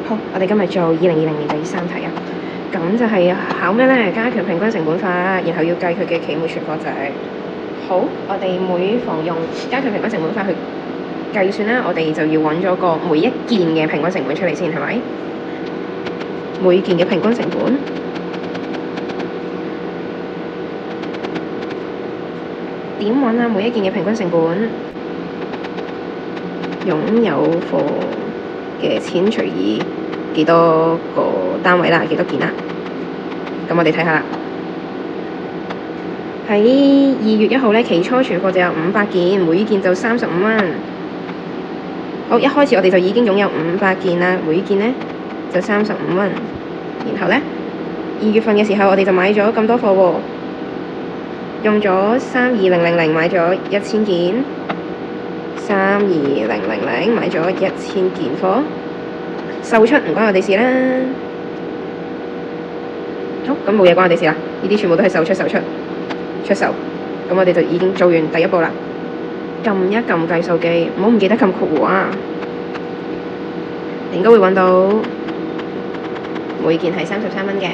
好，我哋今日做2020年第3題啊。咁就係考咩咧？加權平均成本法，然後要計佢嘅期末存貨值。好，我哋每逢用加權平均成本法去計算啦，我哋就要揾咗個每一件嘅平均成本出嚟先，係咪？每件嘅平均成本點揾啊？每一件嘅平均成本，擁有貨嘅錢除以幾多個單位啦，幾多件啦？咁我哋睇下啦。喺2月1號咧，期初存貨就有500件，每件就35蚊。好，一開始我哋就已經擁有500件啦，每件咧就35蚊。然後咧，2月份嘅時候，我哋就買咗咁多貨喎，用咗32000買咗1000件，32000買咗1000件貨，售出唔關我哋事啦。好，咁冇嘢關我哋事啦，呢啲全部都係售出出售。咁我哋就已經做完第一步啦。撳一撳計數機，唔好唔記得撳括弧啊！你應該會揾到每件係33蚊嘅。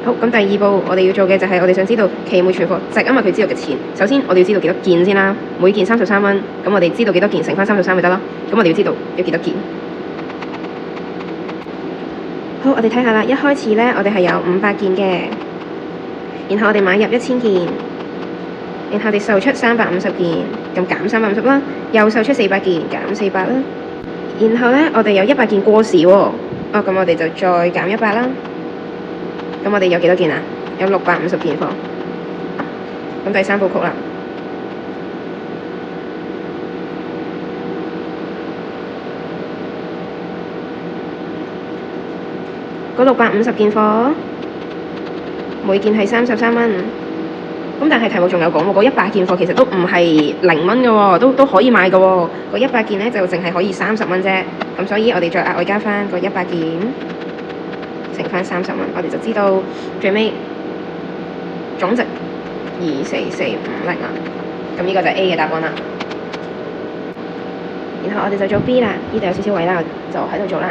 好，咁第二步我哋要做嘅就係我哋想知道期末存貨值，因為佢知道嘅錢。首先我哋要知道幾多件先啦，每件33蚊，咁我哋知道幾多件乘翻33咪得咯。咁我哋要知道有幾多件。好，我哋睇下啦。一開始咧，我哋係有500件嘅，然後我哋買入1000件，然後我哋售出350件，咁減350啦，又售出400件，減400啦。然後咧，我哋有100件過時喎，咁我哋就再減100啦。咁我哋有幾多件啊？有650件貨。咁第三部曲啦。嗰650件貨，每件係33蚊。咁但係題目仲有講喎，嗰100件貨其實都唔係0蚊嘅喎，都可以買嘅喎。嗰100件咧就淨係可以30蚊啫。咁所以我哋再額外加翻嗰100件，乘翻30蚊，我哋就知道最尾總值24450啊。咁呢個就係 A 嘅答案啦。然後我哋就做 B 啦，呢度有少少位啦，就喺度做啦。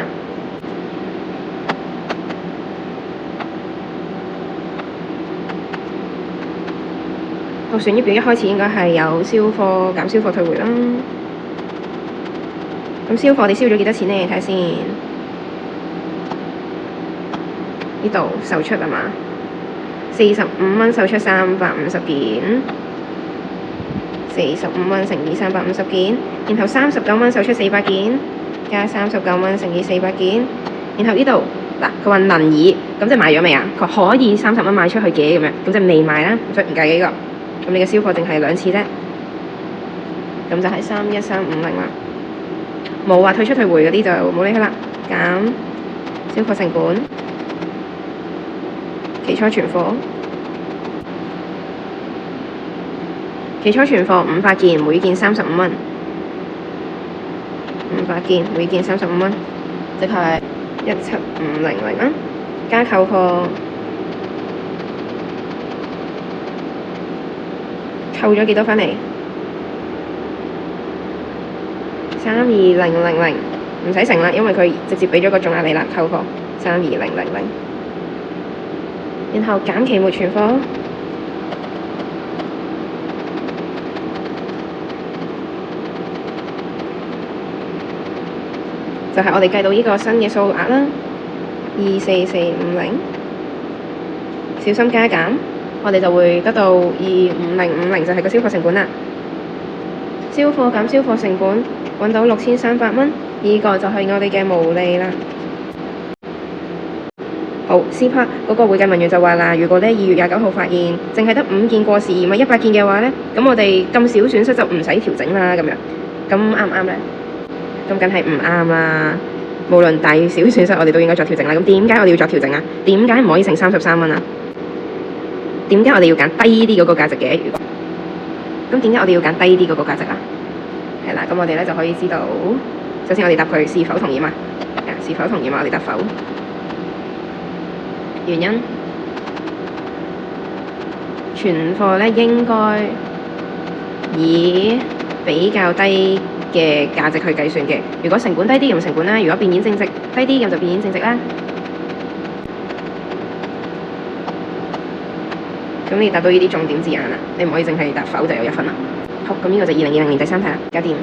個損益表一開始應該係有銷貨減銷貨退回啦。咁銷貨我哋銷咗幾多錢呢？睇下先。呢度售出係嘛？45蚊售出350件，45蚊乘以350件，然後39蚊售出400件，加39蚊乘以400件，然後呢度嗱佢話能以，咁即係買咗未啊？佢可以30蚊賣出去嘅咁樣，咁即係未賣啦，所以唔計嘅呢個。咁你嘅銷貨淨係2次啫，咁就係31350啦。冇話退出退回嗰啲就冇理佢啦。減銷貨成本，期初存貨，期初存貨500件，每件35蚊，500件每件35蚊，即係17500啊。加購貨，扣咗幾多返嚟？32000，唔使乘啦，因為佢直接俾咗個總額你啦。扣貨32000，然後減期末存貨，就係我哋計到呢個新嘅數額啦，24450，小心加減。我哋就會得到25050，就係個銷貨成本啦。銷貨減銷貨成本，揾到6300蚊，呢個就係我哋嘅毛利啦。好，C part 嗰個會計文員就話啦，如果咧2月29號發現淨係得5件過時而唔係100件嘅話咧，咁我哋咁少損失就唔使調整啦，咁樣，咁啱唔啱咧？咁梗係唔啱啦。無論大小損失，我哋都應該作調整啦。咁點解我哋要作調整啊？點解唔可以乘33蚊啊？點解我哋要揀低啲嗰個價值嘅？咁點解我哋要揀低啲嗰個價值啊？係啦，咁我哋咧就可以知道，首先我哋答佢是否同意嘛？是否同意嘛？我哋答否。原因存貨咧應該以比較低嘅價值去計算嘅。如果成本低啲，咁成本啦；如果變現淨值低啲，咁就變現淨值啦。咁你答到呢啲重點字眼啦，你唔可以淨係答否就有1分啦。好，咁呢個就2020年第3題啦，搞掂。